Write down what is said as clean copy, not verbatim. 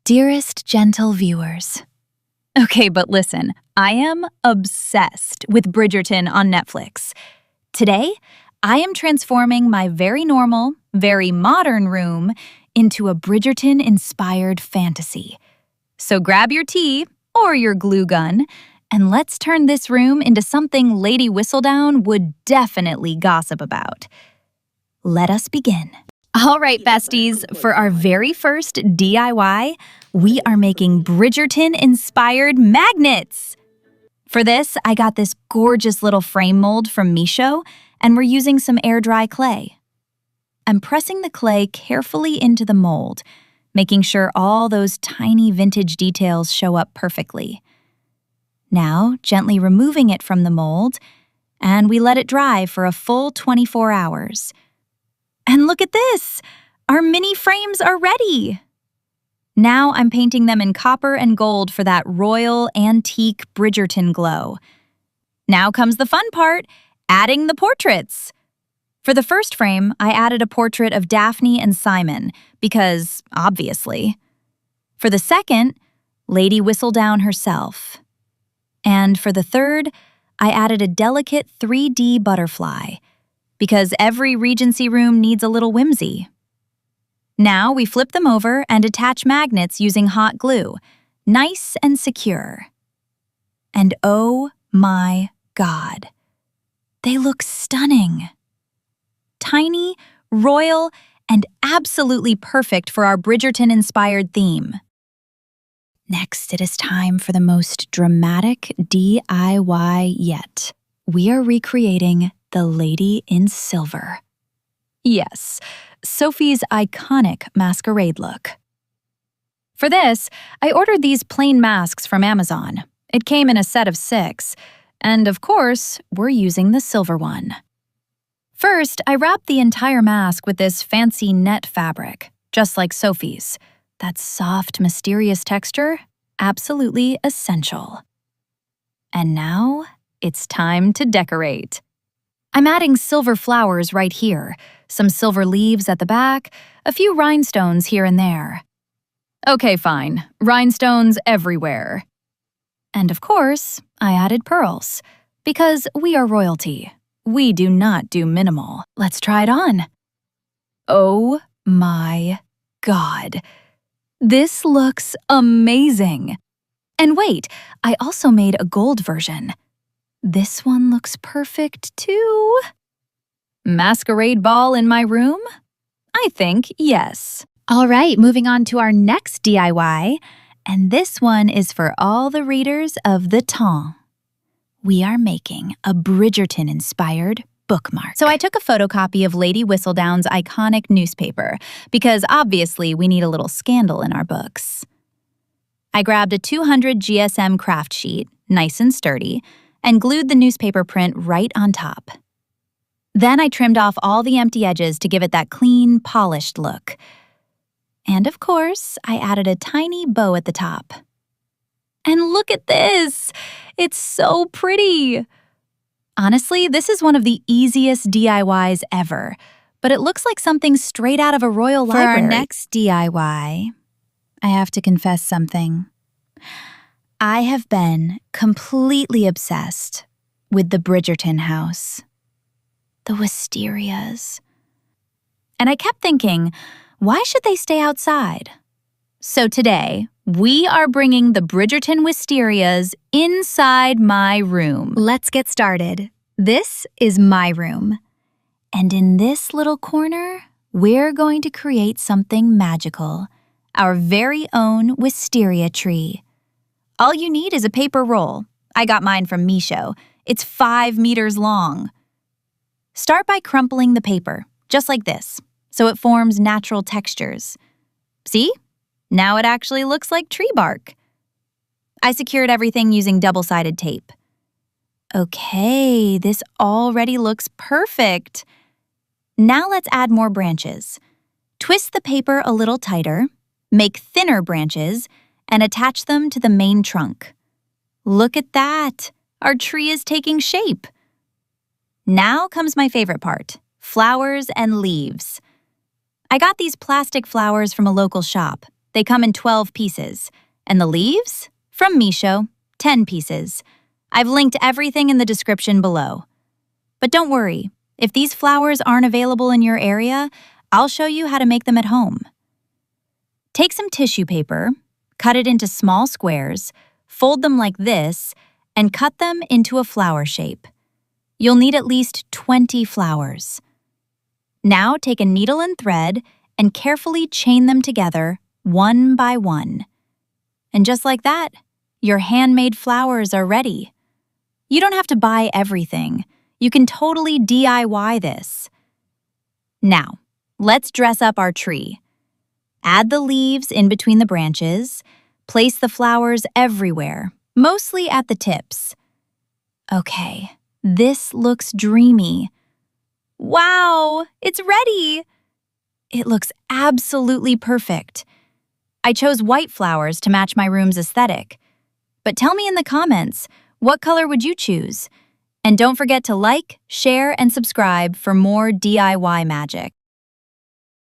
Dearest gentle viewers. Okay, but listen, I am obsessed with Bridgerton on Netflix. Today, I am transforming my very normal, very modern room into a Bridgerton-inspired fantasy. So grab your tea or your glue gun, and let's turn this room into something Lady Whistledown would definitely gossip about. Let us begin. All right, besties, for our very first DIY, we are making Bridgerton-inspired magnets. For this, I got this gorgeous little frame mold from Misho, and we're using some air-dry clay. I'm pressing the clay carefully into the mold, making sure all those tiny vintage details show up perfectly. Now, gently removing it from the mold, and we let it dry for a full 24 hours. And look at this! Our mini frames are ready! Now I'm painting them in copper and gold for that royal, antique Bridgerton glow. Now comes the fun part, adding the portraits. For the first frame, I added a portrait of Daphne and Simon, because, obviously. For the second, Lady Whistledown herself. And for the third, I added a delicate 3D butterfly, because every Regency room needs a little whimsy. Now we flip them over and attach magnets using hot glue, nice and secure. And oh my God, they look stunning. Tiny, royal, and absolutely perfect for our Bridgerton-inspired theme. Next, it is time for the most dramatic DIY yet. We are recreating the Lady in Silver. Yes, Sophie's iconic masquerade look. For this, I ordered these plain masks from Amazon. It came in a set of 6, and of course, we're using the silver one. First, I wrapped the entire mask with this fancy net fabric, just like Sophie's. That soft, mysterious texture, absolutely essential. And now, it's time to decorate. I'm adding silver flowers right here, some silver leaves at the back, a few rhinestones here and there. Okay, fine, rhinestones everywhere. And of course, I added pearls, because we are royalty. We do not do minimal. Let's try it on. Oh my God. This looks amazing. And wait, I also made a gold version. This one looks perfect too. Masquerade ball in my room? I think yes. All right, moving on to our next DIY, and this one is for all the readers of the temps. We are making a Bridgerton-inspired bookmark. So I took a photocopy of Lady Whistledown's iconic newspaper, because obviously we need a little scandal in our books. I grabbed a 200 GSM craft sheet, nice and sturdy, and glued the newspaper print right on top. Then I trimmed off all the empty edges to give it that clean, polished look. And of course, I added a tiny bow at the top. And look at this! It's so pretty! Honestly, this is one of the easiest DIYs ever, but it looks like something straight out of a royal library. For our next DIY, I have to confess something. I have been completely obsessed with the Bridgerton house. The Wisterias. And I kept thinking, why should they stay outside? So today, we are bringing the Bridgerton Wisterias inside my room. Let's get started. This is my room. And in this little corner, we're going to create something magical. Our very own wisteria tree. All you need is a paper roll. I got mine from Misho. It's 5 meters long. Start by crumpling the paper, just like this, so it forms natural textures. See? Now it actually looks like tree bark. I secured everything using double-sided tape. Okay, this already looks perfect. Now let's add more branches. Twist the paper a little tighter, make thinner branches, and attach them to the main trunk. Look at that! Our tree is taking shape. Now comes my favorite part, flowers and leaves. I got these plastic flowers from a local shop. They come in 12 pieces. And the leaves? From Misho, 10 pieces. I've linked everything in the description below. But don't worry, if these flowers aren't available in your area, I'll show you how to make them at home. Take some tissue paper, cut it into small squares, fold them like this, and cut them into a flower shape. You'll need at least 20 flowers. Now take a needle and thread and carefully chain them together one by one. And just like that, your handmade flowers are ready. You don't have to buy everything. You can totally DIY this. Now, let's dress up our tree. Add the leaves in between the branches. Place the flowers everywhere, mostly at the tips. Okay, this looks dreamy. Wow, it's ready! It looks absolutely perfect. I chose white flowers to match my room's aesthetic. But tell me in the comments, what color would you choose? And don't forget to like, share, and subscribe for more DIY magic.